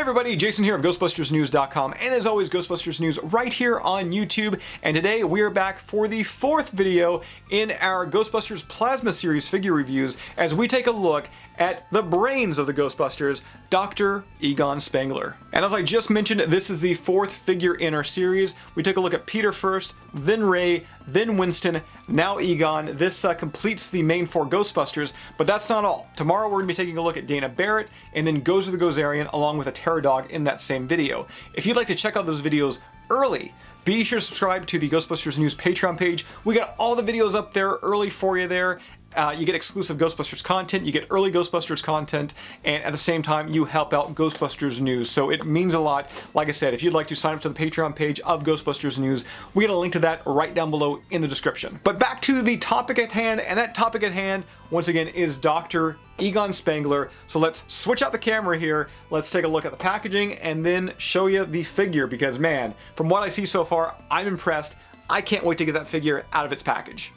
Hey everybody, Jason here of GhostbustersNews.com, and as always, Ghostbusters News right here on YouTube. And today we are back for the fourth video in our Ghostbusters Plasma Series figure reviews as we take a look at the brains of the Ghostbusters, Dr. Egon Spengler. And as I just mentioned, this is the fourth figure in our series. We took a look at Peter first, then Ray, then Winston, now Egon. This completes the main four Ghostbusters, but that's not all. Tomorrow we're going to be taking a look at Dana Barrett, and then Goes to the Gozerian along with a Pterodog in that same video. If you'd like to check out those videos early, be sure to subscribe to the Ghostbusters News Patreon page. We got all the videos up there early for you there. You get exclusive Ghostbusters content, you get early Ghostbusters content, and at the same time, you help out Ghostbusters News. So it means a lot. Like I said, if you'd like to sign up to the Patreon page of Ghostbusters News, we got a link to that right down below in the description. But back to the topic at hand, and that topic at hand, once again, is Dr. Egon Spengler. So let's switch out the camera here. Let's take a look at the packaging and then show you the figure because, man, from what I see so far, I'm impressed. I can't wait to get that figure out of its package.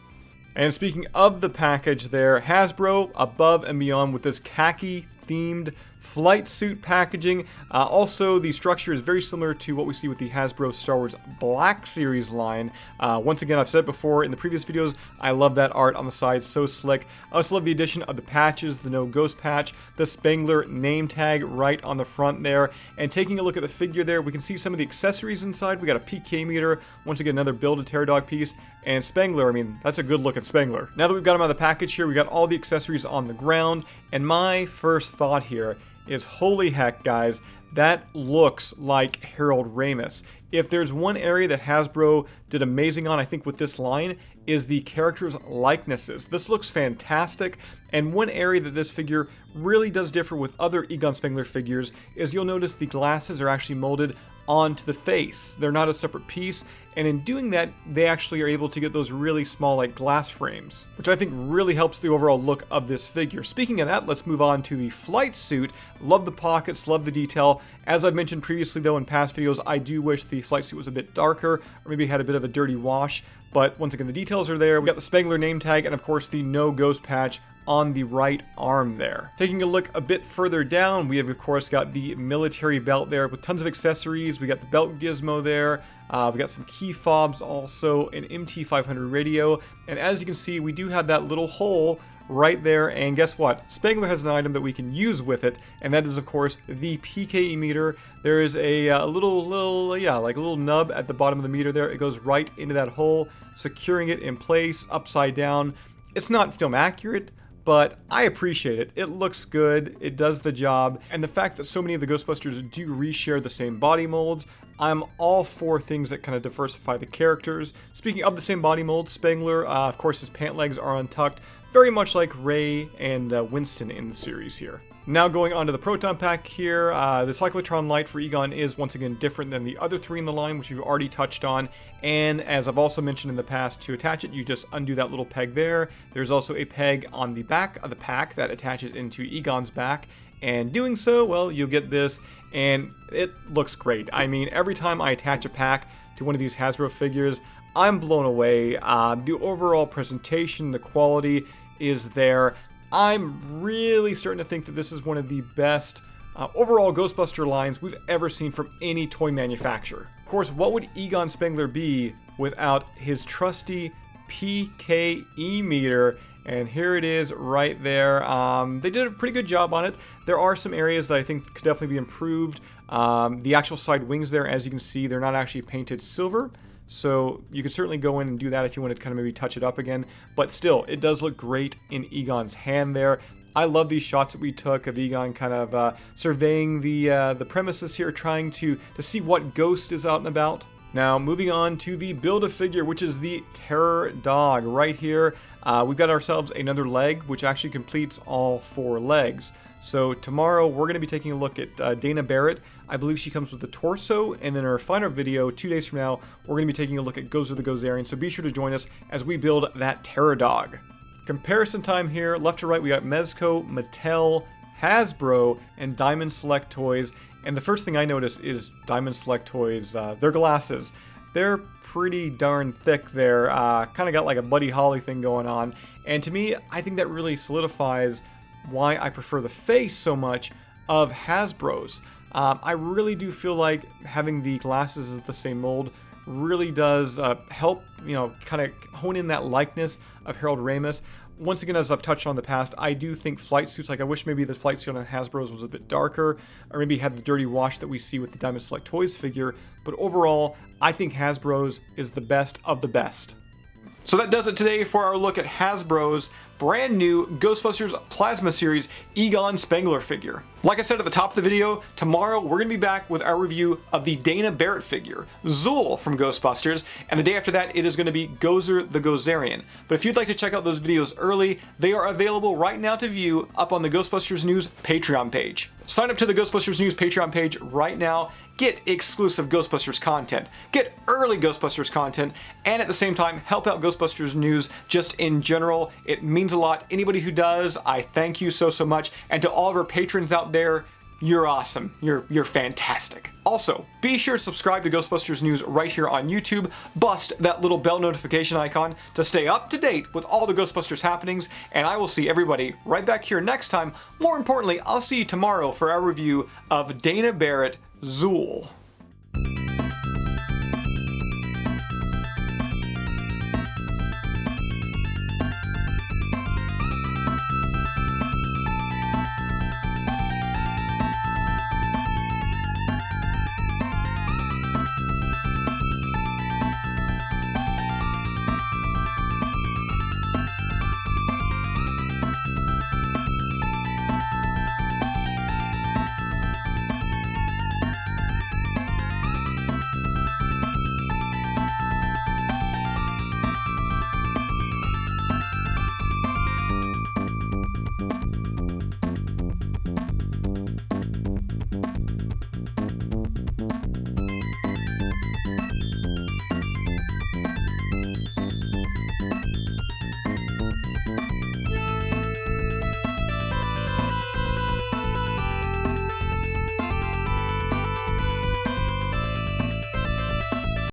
And speaking of the package there, Hasbro above and beyond with this khaki themed flight suit packaging. Also, the structure is very similar to what we see with the Hasbro Star Wars Black Series line. Once again, I've said it before in the previous videos, I love that art on the side, so slick. I also love the addition of the patches, the No Ghost patch, the Spengler name tag right on the front there. And taking a look at the figure there, we can see some of the accessories inside. We got a Pke Meter, once again another Build a Pterodog piece, and Spengler. I mean, that's a good looking Spengler. Now that we've got him out of the package here, we got all the accessories on the ground, and my first thought here is, holy heck, guys, that looks like Harold Ramis. If there's one area that Hasbro did amazing on, I think, with this line, is the characters' likenesses. This looks fantastic, and one area that this figure really does differ with other Egon Spengler figures is you'll notice the glasses are actually molded onto the face. They're not a separate piece, and in doing that, they actually are able to get those really small, like, glass frames, which I think really helps the overall look of this figure. Speaking of that, let's move on to the flight suit. Love the pockets, love the detail. As I've mentioned previously, though, in past videos, I do wish the flight suit was a bit darker, or maybe had a bit of a dirty wash, but once again, the details are there. We got the Spengler name tag, and of course, the No Ghost patch on the right arm there. Taking a look a bit further down, we have of course got the military belt there with tons of accessories. We got the belt gizmo there. We got some key fobs, also an MT500 radio, and as you can see, we do have that little hole right there, and guess what? Spengler has an item that we can use with it, and that is of course the Pke Meter. There is a little nub at the bottom of the meter there. It goes right into that hole, securing it in place upside down. It's not film accurate, but I appreciate it. It looks good, it does the job, and the fact that so many of the Ghostbusters do reshare the same body molds, I'm all for things that kind of diversify the characters. Speaking of the same body mold, Spengler, of course his pant legs are untucked, very much like Ray and Winston in the series here. Now going on to the Proton Pack here, the Cyclotron light for Egon is once again different than the other three in the line, which we've already touched on, and as I've also mentioned in the past, to attach it, you just undo that little peg there. There's also a peg on the back of the pack that attaches into Egon's back, and doing so, well, you'll get this, and it looks great. I mean, every time I attach a pack to one of these Hasbro figures, I'm blown away. The overall presentation, the quality is there. I'm really starting to think that this is one of the best overall Ghostbuster lines we've ever seen from any toy manufacturer. Of course, what would Egon Spengler be without his trusty Pke Meter? And here it is right there. They did a pretty good job on it. There are some areas that I think could definitely be improved. The actual side wings there, as you can see, they're not actually painted silver. So you could certainly go in and do that if you wanted to kind of maybe touch it up again. But still, it does look great in Egon's hand there. I love these shots that we took of Egon kind of surveying the premises here, trying to see what ghost is out and about. Now, moving on to the Build-A-Figure, which is the Pterodog right here. We've got ourselves another leg, which actually completes all four legs. So tomorrow, we're going to be taking a look at Dana Barrett. I believe she comes with the torso, and then in our final video, 2 days from now, we're going to be taking a look at Goes to the Gozerian, so be sure to join us as we build that Pterodog. Comparison time here, left to right, we got Mezco, Mattel, Hasbro, and Diamond Select Toys. And the first thing I notice is Diamond Select Toys, their glasses. They're pretty darn thick there, kind of got like a Buddy Holly thing going on. And to me, I think that really solidifies why I prefer the face so much of Hasbro's. I really do feel like having the glasses as the same mold really does help, kind of hone in that likeness of Harold Ramis. Once again, as I've touched on in the past, I do think flight suits, like I wish maybe the flight suit on Hasbro's was a bit darker, or maybe had the dirty wash that we see with the Diamond Select Toys figure, but overall, I think Hasbro's is the best of the best. So that does it today for our look at Hasbro's brand new Ghostbusters Plasma Series Egon Spengler figure. Like I said at the top of the video, tomorrow we're going to be back with our review of the Dana Barrett figure, Zuul from Ghostbusters, and the day after that it is going to be Gozer the Gozerian. But if you'd like to check out those videos early, they are available right now to view up on the Ghostbusters News Patreon page. Sign up to the Ghostbusters News Patreon page right now, get exclusive Ghostbusters content, get early Ghostbusters content, and at the same time help out Ghostbusters News just in general. It means a lot. Anybody who does, I thank you so much. And to all of our patrons out there, you're awesome. You're fantastic. Also, be sure to subscribe to Ghostbusters News right here on YouTube. Bust that little bell notification icon to stay up to date with all the Ghostbusters happenings, and I will see everybody right back here next time. More importantly, I'll see you tomorrow for our review of Dana Barrett Zuul.